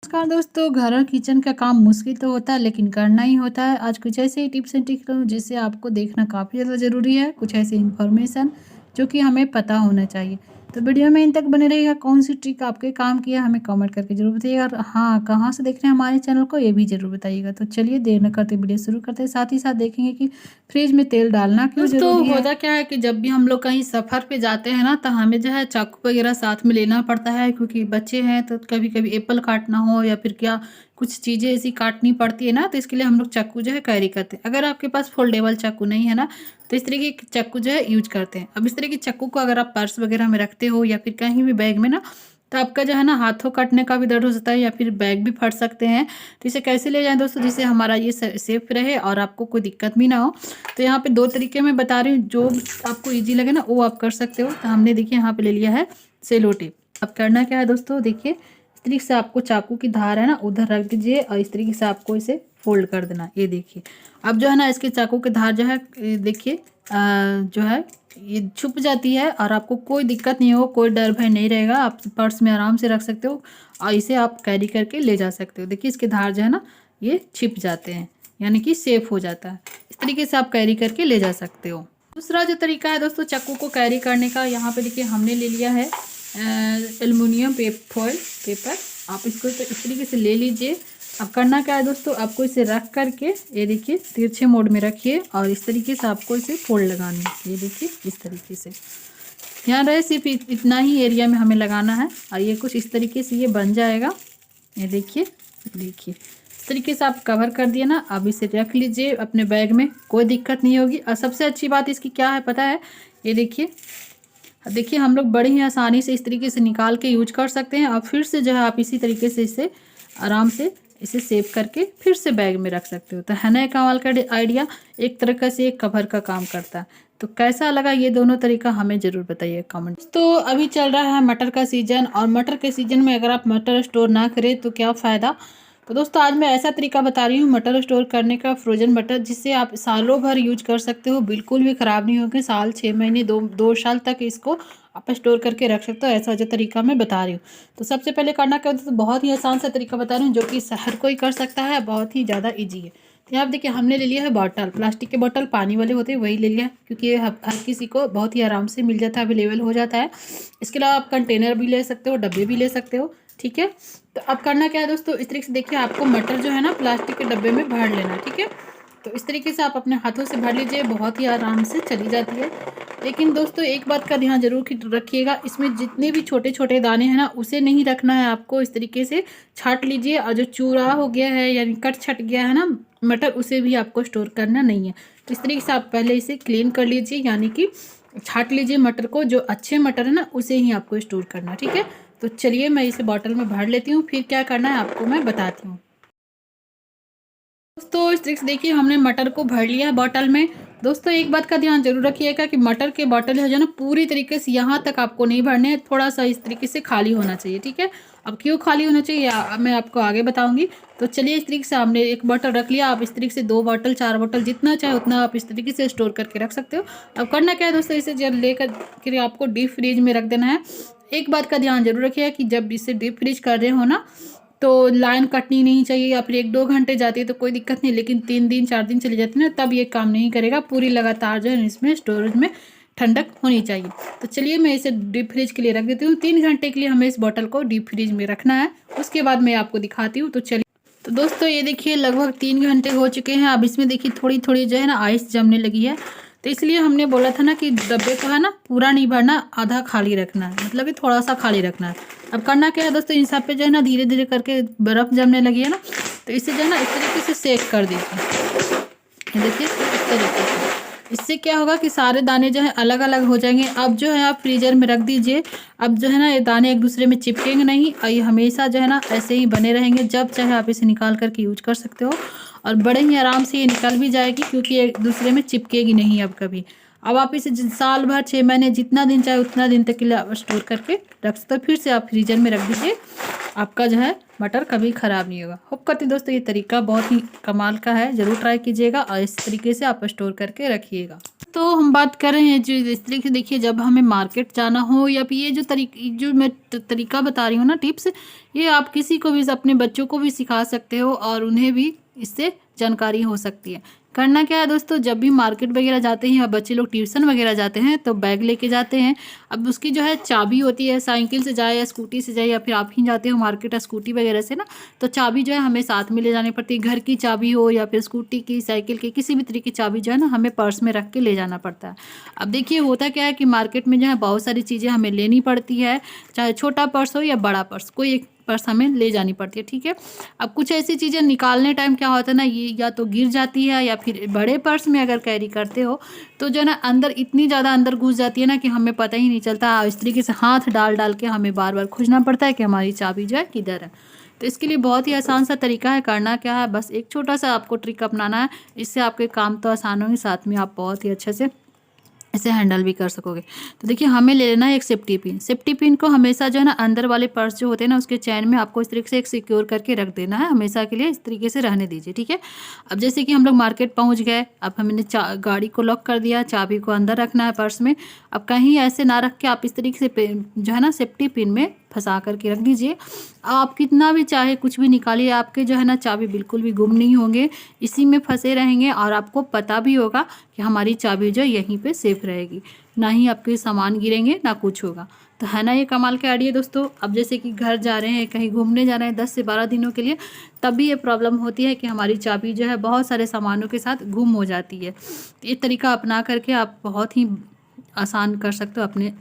नमस्कार दोस्तों, घर और किचन का काम मुश्किल तो होता है लेकिन करना ही होता है। आज कुछ ऐसे ही टिप्स एंड ट्रिक्स जिससे आपको देखना काफ़ी ज़्यादा ज़रूरी है। कुछ ऐसी इन्फॉर्मेशन जो कि हमें पता होना चाहिए। तो वीडियो में इन तक बने रहिएगा। कौन सी ट्रिक आपके काम की है हमें कमेंट करके ज़रूर बताइएगा। और हाँ, कहाँ से देख रहे हैं हमारे चैनल को ये भी ज़रूर बताइएगा। तो चलिए देर न करते वीडियो शुरू करते हैं। साथ ही साथ देखेंगे कि फ्रिज में तेल डालना क्यों ज़रूरी है। होता क्या है कि जब भी हम लोग कहीं सफ़र पे जाते हैं ना, तो हमें जो है चाकू वगैरह साथ में लेना पड़ता है, क्योंकि बच्चे हैं तो कभी कभी एप्पल काटना हो या फिर क्या कुछ चीज़ें ऐसी काटनी पड़ती है ना, तो इसके लिए हम लोग चाकू जो है कैरी करते हैं। अगर आपके पास फोल्डेबल चाकू नहीं है ना, तो इस तरीके के चाकू जो है यूज करते हैं। अब इस तरह की चाकू को अगर आप पर्स वगैरह में रखते हो या फिर कहीं भी बैग में ना, तो आपका जो है ना हाथों काटने का भी डर हो सकता है या फिर बैग भी फट सकते हैं। तो इसे कैसे ले जाएं दोस्तों, जिससे हमारा ये सेफ रहे और आपको कोई दिक्कत भी ना हो। तो यहाँ पे 2 तरीके मैं बता रही हूँ, जो आपको ईज़ी लगे ना वो आप कर सकते हो। तो हमने देखिए यहाँ पे ले लिया है सेलो टेप। अब करना क्या है दोस्तों, देखिए इस तरीके से आपको चाकू की धार है ना उधर रख दीजिए और इस तरीके से आपको इसे फोल्ड कर देना। ये देखिए अब जो है ना इसके चाकू की धार जो है देखिए जो है ये छुप जाती है और आपको कोई दिक्कत नहीं हो, कोई डर भय नहीं रहेगा। आप पर्स में आराम से रख सकते हो और इसे आप कैरी करके ले जा सकते हो। देखिए इसके धार जो है ना ये छिप जाते हैं, यानी कि सेफ हो जाता है। इस तरीके से आप कैरी करके ले जा सकते हो। दूसरा जो तरीका है दोस्तों चाकू को कैरी करने का, यहाँ पे देखिए हमने ले लिया है एल्युमिनियम फॉइल पेपर। आप इसको तो इस तरीके से ले लीजिए। अब करना क्या है दोस्तों, आपको इसे रख करके ये देखिए तिरछे मोड में रखिए और इस तरीके से आपको इसे फोल्ड लगानी है। ये देखिए इस तरीके से यहाँ रहे, सिर्फ इतना ही एरिया में हमें लगाना है और ये कुछ इस तरीके से ये बन जाएगा। ये देखिए देखिए इस तरीके से आप कवर कर दिए ना। अब इसे रख लीजिए अपने बैग में, कोई दिक्कत नहीं होगी। और सबसे अच्छी बात इसकी क्या है पता है, ये देखिए देखिए हम लोग बड़ी ही आसानी से इस तरीके से निकाल के यूज कर सकते हैं। और फिर से जो है आप इसी तरीके से इसे आराम से इसे सेव करके फिर से बैग में रख सकते हो। तो है ना कमाल का आइडिया, एक तरह से एक कवर का काम करता है। तो कैसा लगा ये दोनों तरीका हमें ज़रूर बताइए कमेंट। तो अभी चल रहा है मटर का सीजन, और मटर के सीजन में अगर आप मटर स्टोर ना करें तो क्या फ़ायदा। तो दोस्तों आज मैं ऐसा तरीका बता रही हूँ मटर स्टोर करने का, फ्रोजन मटर, जिससे आप सालों भर यूज कर सकते हो, बिल्कुल भी ख़राब नहीं होगी। साल 6 महीने 2 साल तक इसको आप स्टोर करके रख सकते हो। ऐसा जो तरीका मैं बता रही हूँ, तो सबसे पहले करना क्या होता है, तो बहुत ही आसान सा तरीका बता रही हूँ जो कि हर कोई कर सकता है, बहुत ही ज़्यादा ईजी है। तो यहाँ देखिए हमने ले लिया है बॉटल, प्लास्टिक के बॉटल पानी वाले होते हैं वही ले लिया है, क्योंकि ये हर किसी को बहुत ही आराम से मिल जाता है, अवेलेबल हो जाता है। इसके अलावा आप कंटेनर भी ले सकते हो, डब्बे भी ले सकते हो, ठीक है। तो अब करना क्या है दोस्तों, इस तरीके से देखिए आपको मटर जो है ना प्लास्टिक के डब्बे में भर लेना, ठीक है। तो इस तरीके से आप अपने हाथों से भर लीजिए, बहुत ही आराम से चली जाती है। लेकिन दोस्तों एक बात का ध्यान जरूर रखिएगा, इसमें जितने भी छोटे छोटे दाने हैं ना उसे नहीं रखना है आपको। इस तरीके से छाट लीजिए, और जो चूरा हो गया है यानी कट छट गया है ना मटर, उसे भी आपको स्टोर करना नहीं है। तो इस तरीके से आप पहले इसे क्लीन कर लीजिए, यानी कि छाट लीजिए मटर को। जो अच्छे मटर है ना उसे ही आपको स्टोर करना, ठीक है। तो चलिए मैं इसे बॉटल में भर लेती हूँ, फिर क्या करना है आपको मैं बताती हूँ। दोस्तों इस तरीके से देखिए हमने मटर को भर लिया है बॉटल में। दोस्तों एक बात का ध्यान जरूर रखिएगा कि मटर के बॉटल है जो ना पूरी तरीके से यहाँ तक आपको नहीं भरने हैं, थोड़ा सा इस तरीके से खाली होना चाहिए, ठीक है। अब क्यों खाली होना चाहिए मैं आपको आगे बताऊंगी। तो चलिए इस तरीके से हमने एक बॉटल रख लिया, आप इस तरीके से 2 बॉटल 4 बॉटल जितना चाहे उतना आप इस तरीके से स्टोर करके रख सकते हो। अब करना क्या है दोस्तों, इसे जब लेकर के आपको डीप फ्रीज में रख देना है। एक बात का ध्यान जरूर रखिएगा कि जब इसे डीप फ्रीज कर रहे हो ना, तो लाइन कटनी नहीं चाहिए, या फिर 1-2 घंटे जाती है तो कोई दिक्कत नहीं, लेकिन 3 दिन 4 दिन चली जाती है ना तब ये काम नहीं करेगा। पूरी लगातार जो है इसमें स्टोरेज में ठंडक होनी चाहिए। तो चलिए मैं इसे डीप फ्रीज के लिए रख देती हूँ। 3 घंटे के लिए हमें इस बॉटल को डीप फ्रीज में रखना है, उसके बाद मैं आपको दिखाती हूँ। तो चलिए, तो दोस्तों ये देखिए लगभग 3 घंटे हो चुके हैं। अब इसमें देखिए थोड़ी थोड़ी जो है ना आइस जमने लगी है। तो इसलिए हमने बोला था ना कि डब्बे को है ना पूरा नहीं भरना, आधा खाली रखना है, मतलब कि थोड़ा सा खाली रखना है। अब करना क्या है दोस्तों, इन सब पे जो है ना धीरे धीरे करके बर्फ़ जमने लगी है ना, तो इसे जो है ना इस तरीके से सेक कर दीजिए। ये देखिए इस तरीके से, इससे क्या होगा कि सारे दाने जो है अलग अलग हो जाएंगे। अब जो है आप फ्रीजर में रख दीजिए। अब जो है ना ये दाने एक दूसरे में चिपकेंगे नहीं, और ये हमेशा जो है ना ऐसे ही बने रहेंगे। जब चाहे आप इसे निकाल करके यूज कर सकते हो, और बड़े ही आराम से ये निकल भी जाएगी, क्योंकि एक दूसरे में चिपकेगी नहीं अब कभी। अब आप इसे साल भर 6 महीने जितना दिन चाहे उतना दिन तक के लिए आप स्टोर करके रख सकते हो। फिर से आप फ्रीजर में रख दीजिए, आपका जो है मटर कभी ख़राब नहीं होगा। होप करती हूँ दोस्तों ये तरीका बहुत ही कमाल का है, ज़रूर ट्राई कीजिएगा और इस तरीके से आप स्टोर करके रखिएगा। तो हम बात कर रहे हैं जो इस तरीके से, देखिए जब हमें मार्केट जाना हो या फिर ये जो मैं तरीका बता रही हूँ ना टिप्स, ये आप किसी को भी, अपने बच्चों को भी सिखा सकते हो और उन्हें भी इससे जानकारी हो सकती है। करना क्या है दोस्तों, जब भी मार्केट वगैरह जाते हैं या बच्चे लोग ट्यूशन वगैरह जाते हैं तो बैग लेके जाते हैं। अब उसकी जो है चाबी होती है, साइकिल से जाए या स्कूटी से जाए या फिर आप ही जाते हो मार्केट या स्कूटी वगैरह से ना, तो चाबी जो है हमें साथ में ले जानी पड़ती है। घर की चाबी हो या फिर स्कूटी की, साइकिल की, किसी भी तरीके की चाबी जो है ना हमें पर्स में रख के ले जाना पड़ता है। अब देखिए होता क्या है कि मार्केट में जो है बहुत सारी चीज़ें हमें लेनी पड़ती है, चाहे छोटा पर्स हो या बड़ा पर्स, कोई एक पर्स हमें ले जानी पड़ती है, ठीक है। अब कुछ ऐसी चीज़ें निकालने टाइम क्या होता है ना, ये या तो गिर जाती है या फिर बड़े पर्स में अगर कैरी करते हो तो जो है ना अंदर इतनी ज़्यादा अंदर घुस जाती है ना कि हमें पता ही नहीं चलता। इस तरीके से हाथ डाल डाल के हमें बार बार खोजना पड़ता है कि हमारी चाबी जो है किधर है। तो इसके लिए बहुत ही आसान सा तरीका है। करना क्या है, बस एक छोटा सा आपको ट्रिक अपनाना है, इससे आपके काम तो आसान होंगे, साथ में आप बहुत ही अच्छे से इसे हैंडल भी कर सकोगे। तो देखिए हमें ले लेना है एक सेफ्टी पिन। सेफ्टी पिन को हमेशा जो है ना अंदर वाले पर्स जो होते हैं ना उसके चैन में आपको इस तरीके से एक सिक्योर करके रख देना है, हमेशा के लिए इस तरीके से रहने दीजिए, ठीक है। अब जैसे कि हम लोग मार्केट पहुंच गए, अब हमने गाड़ी को लॉक कर दिया, चाबी को अंदर रखना है पर्स में। अब कहीं ऐसे ना रख के आप इस तरीके से जो है ना सेफ्टी पिन में फंसा करके रख दीजिए। आप कितना भी चाहे कुछ भी निकालिए, आपके जो है ना चाबी बिल्कुल भी गुम नहीं होंगे, इसी में फंसे रहेंगे और आपको पता भी होगा कि हमारी चाबी जो यहीं पे सेफ रहेगी, ना ही आपके सामान गिरेंगे ना कुछ होगा। तो है ना ये कमाल के आइडिया दोस्तों। अब जैसे कि घर जा रहे हैं, कहीं घूमने जा रहे हैं 10 से 12 दिनों के लिए, तब भी ये प्रॉब्लम होती है कि हमारी चाबी जो है बहुत सारे सामानों के साथ गुम हो जाती है। तो ये तरीका अपना करके आप बहुत ही आसान कर सकते हो अपने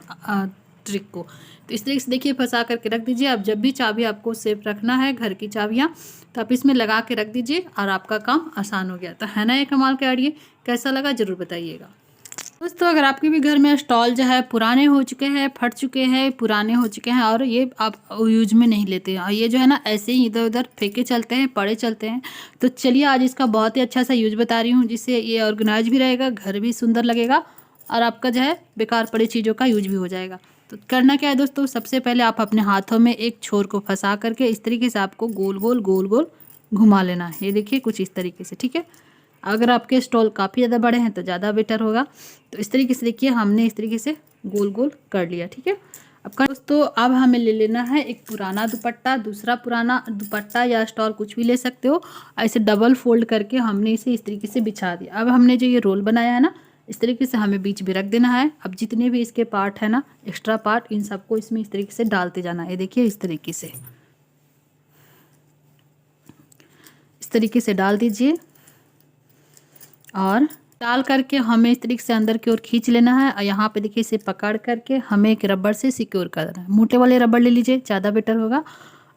ट्रिक को। तो इस तरीके से देखिए फंसा करके रख दीजिए। अब जब भी चाबी आपको सेफ रखना है, घर की चाबियाँ, तो आप इसमें लगा के रख दीजिए और आपका काम आसान हो गया। तो है ना ये कमाल के आइडिया, कैसा लगा ज़रूर बताइएगा दोस्तों। अगर आपके भी घर में स्टॉल जो है पुराने हो चुके हैं, फट चुके हैं, पुराने हो चुके हैं और ये आप यूज में नहीं लेते हैं और ये जो है ना ऐसे ही इधर उधर फेंके चलते हैं, पड़े चलते हैं, तो चलिए आज इसका बहुत ही अच्छा सा यूज बता रही हूँ, जिससे ये ऑर्गेनाइज भी रहेगा, घर भी सुंदर लगेगा और आपका जो है बेकार पड़ी चीज़ों का यूज भी हो जाएगा। तो करना क्या है दोस्तों, सबसे पहले आप अपने हाथों में एक छोर को फंसा करके इस तरीके से आपको गोल गोल गोल गोल घुमा लेना है। ये देखिए कुछ इस तरीके से, ठीक है। अगर आपके स्टॉल काफ़ी ज़्यादा बड़े हैं तो ज़्यादा बेटर होगा। तो इस तरीके से देखिए हमने इस तरीके से गोल गोल कर लिया, ठीक है। अब दोस्तों अब हमें ले लेना है एक पुराना दुपट्टा, दूसरा पुराना दुपट्टा या स्टॉल कुछ भी ले सकते हो। ऐसे डबल फोल्ड करके हमने इसे इस तरीके से बिछा दिया। अब हमने जो ये रोल बनाया है ना, इस तरीके से हमें बीच में रख देना है। अब जितने भी इसके पार्ट है ना, एक्स्ट्रा पार्ट, इन सबको इसमें इस तरीके से डालते जाना है। ये देखिए इस तरीके से, इस तरीके से डाल दीजिए और डाल करके हमें इस तरीके से अंदर की ओर खींच लेना है और यहाँ पे देखिए इसे पकड़ करके हमें एक रबड़ से सिक्योर कर देना है। मोटे वाले रबड़ ले लीजिए, ज़्यादा बेटर होगा।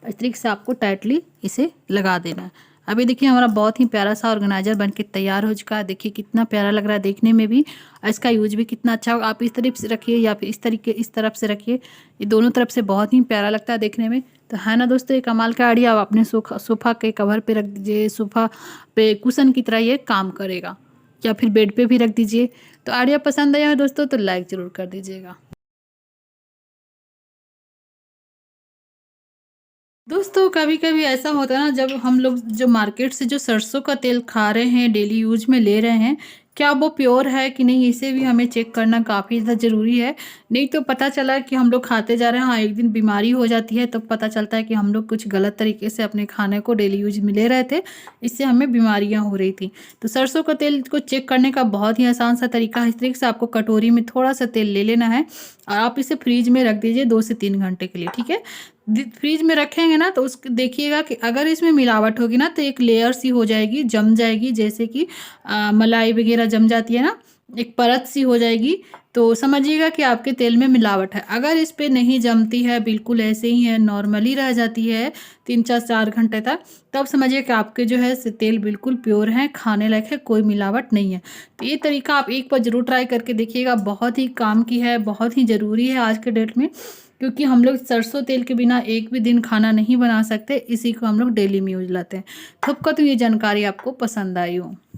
इस तरीके से आपको टाइटली इसे लगा देना है। अभी देखिए हमारा बहुत ही प्यारा सा ऑर्गेनाइजर बनके तैयार हो चुका है। देखिए कितना प्यारा लग रहा है देखने में भी, और इसका यूज भी कितना अच्छा होगा। आप इस तरफ से रखिए या फिर इस तरफ से रखिए, ये दोनों तरफ से बहुत ही प्यारा लगता है देखने में। तो है ना दोस्तों ये कमाल का आइडिया। आप अपने सोफ़ा के कवर पे रख दीजिए, सोफ़ा पे कुशन की तरह ये काम करेगा, या फिर बेड पे भी रख दीजिए। तो आइडिया पसंद आया है दोस्तों तो लाइक ज़रूर कर दीजिएगा। दोस्तों कभी कभी ऐसा होता है ना, जब हम लोग जो मार्केट से जो सरसों का तेल खा रहे हैं, डेली यूज में ले रहे हैं, क्या वो प्योर है कि नहीं, इसे भी हमें चेक करना काफ़ी ज़्यादा ज़रूरी है। नहीं तो पता चला कि हम लोग खाते जा रहे हैं, हाँ एक दिन बीमारी हो जाती है तो पता चलता है कि हम लोग कुछ गलत तरीके से अपने खाने को डेली यूज में ले रहे थे, इससे हमें बीमारियां हो रही थी। तो सरसों का तेल को चेक करने का बहुत ही आसान सा तरीका है। इस तरीके से आपको कटोरी में थोड़ा सा तेल ले लेना है और आप इसे फ्रीज में रख दीजिए 2 से 3 घंटे के लिए, ठीक है। फ्रीज में रखेंगे ना तो उस देखिएगा कि अगर इसमें मिलावट होगी ना तो एक लेयर सी हो जाएगी, जम जाएगी, जैसे कि मलाई वगैरह जम जाती है ना, एक परत सी हो जाएगी, तो समझिएगा कि आपके तेल में मिलावट है। अगर इस पे नहीं जमती है, बिल्कुल ऐसे ही है, नॉर्मली रह जाती है 3-4 घंटे तक, तब समझिए कि आपके जो है तेल बिल्कुल प्योर है, खाने लायक है, कोई मिलावट नहीं है। तो ये तरीका आप एक बार ज़रूर ट्राई करके देखिएगा, बहुत ही काम की है, बहुत ही ज़रूरी है आज के डेट में, क्योंकि हम लोग सरसों तेल के बिना एक भी दिन खाना नहीं बना सकते, इसी को हम लोग डेली में यूज लाते हैं। होप का तो ये जानकारी आपको पसंद आई हो।